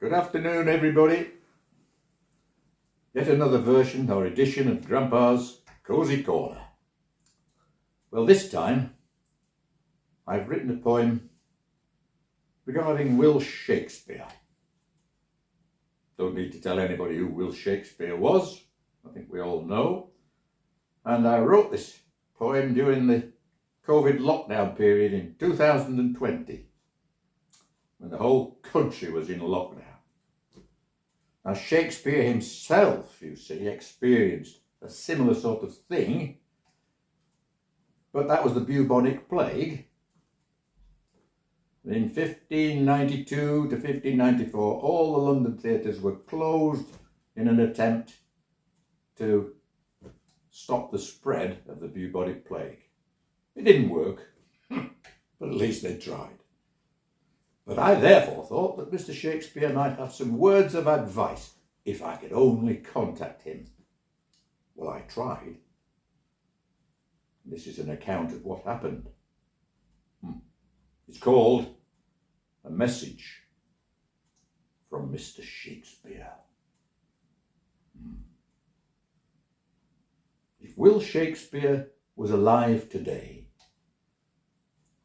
Good afternoon, everybody. Yet another version or edition of Grandpa's Cosy Corner. Well, this time I've written a poem regarding Will Shakespeare. Don't need to tell anybody who Will Shakespeare was. I think we all know. And I wrote this poem during the COVID lockdown period in 2020, when the whole country was in lockdown. Now, Shakespeare himself, you see, experienced a similar sort of thing, but that was the bubonic plague. In 1592 to 1594, all the London theatres were closed in an attempt to stop the spread of the bubonic plague. It didn't work, but at least they tried. But I therefore thought that Mr. Shakespeare might have some words of advice if I could only contact him. Well, I tried. This is an account of what happened. It's called A Message from Mr. Shakespeare. If Will Shakespeare was alive today,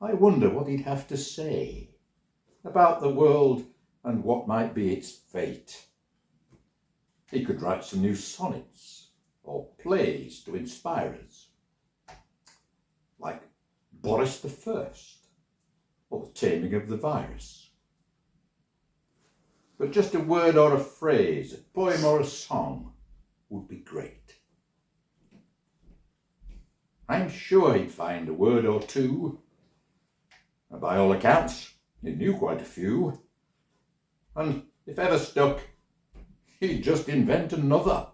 I wonder what he'd have to say about the world and what might be its fate. He could write some new sonnets or plays to inspire us, like Boris I or The Taming of the Virus. But just a word or a phrase, a poem or a song would be great. I'm sure he'd find a word or two, and by all accounts, he knew quite a few, and if ever stuck, he'd just invent another,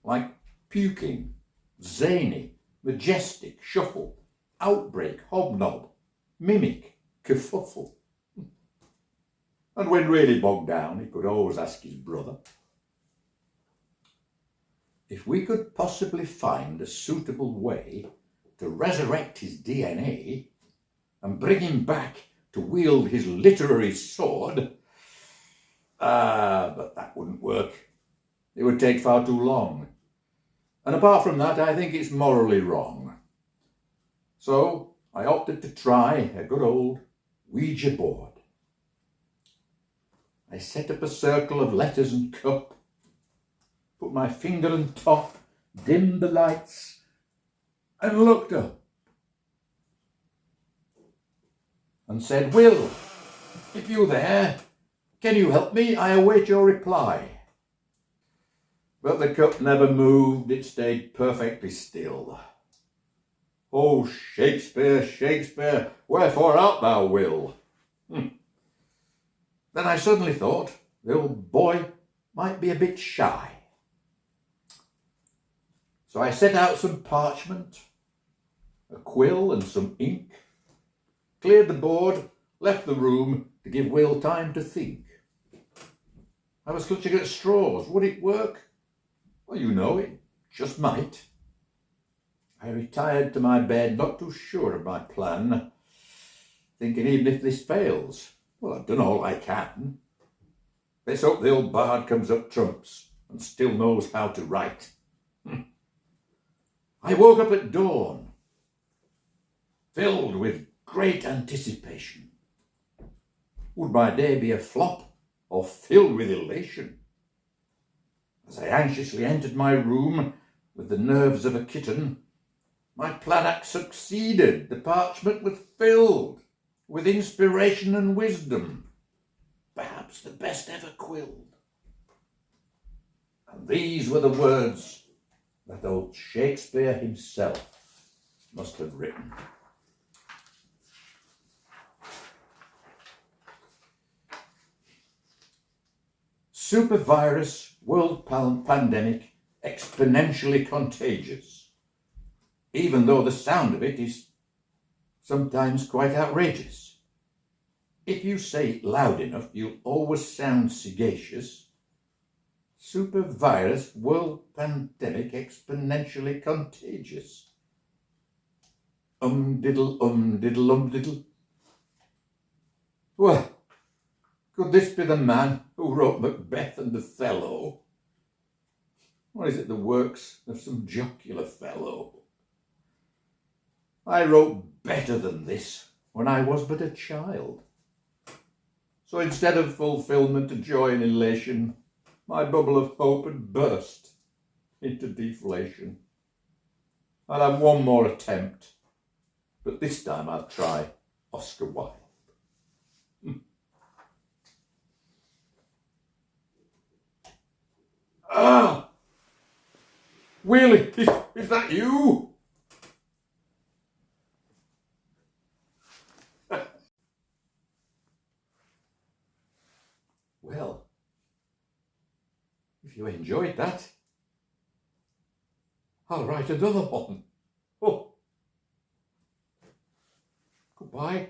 like puking, zany, majestic, shuffle, outbreak, hobnob, mimic, kerfuffle. And when really bogged down, he could always ask his brother. If we could possibly find a suitable way to resurrect his DNA and bring him back to wield his literary sword, but that wouldn't work. It would take far too long. And apart from that, I think it's morally wrong. So I opted to try a good old Ouija board. I set up a circle of letters and cup, put my finger on top, dimmed the lights, and looked up and said, "Will, if you're there, can you help me? I await your reply." But the cup never moved, it stayed perfectly still. "Oh, Shakespeare, Shakespeare, wherefore art thou, Will?" Then I suddenly thought the old boy might be a bit shy. So I set out some parchment, a quill and some ink, cleared the board, left the room to give Will time to think. I was clutching at straws. Would it work? Well, you know, it just might. I retired to my bed, not too sure of my plan, thinking even if this fails, well, I've done all I can. Let's hope the old bard comes up trumps and still knows how to write. I woke up at dawn, filled with great anticipation. Would my day be a flop or filled with elation? As I anxiously entered my room with the nerves of a kitten, my plan had succeeded. The parchment was filled with inspiration and wisdom, perhaps the best ever quilled. And these were the words that old Shakespeare himself must have written. Supervirus, world pandemic, exponentially contagious, even though the sound of it is sometimes quite outrageous. If you say it loud enough, you'll always sound sagacious. Supervirus, world pandemic, exponentially contagious. Diddle, diddle, diddle. Well, Could this be the man who wrote Macbeth and Othello? Or is it the works of some jocular fellow? I wrote better than this when I was but a child. So instead of fulfilment, joy and elation, my bubble of hope had burst into deflation. I'll have one more attempt, but this time I'll try Oscar Wilde. Ah! Willie, is that you? Well, if you enjoyed that, I'll write another one. Oh, goodbye.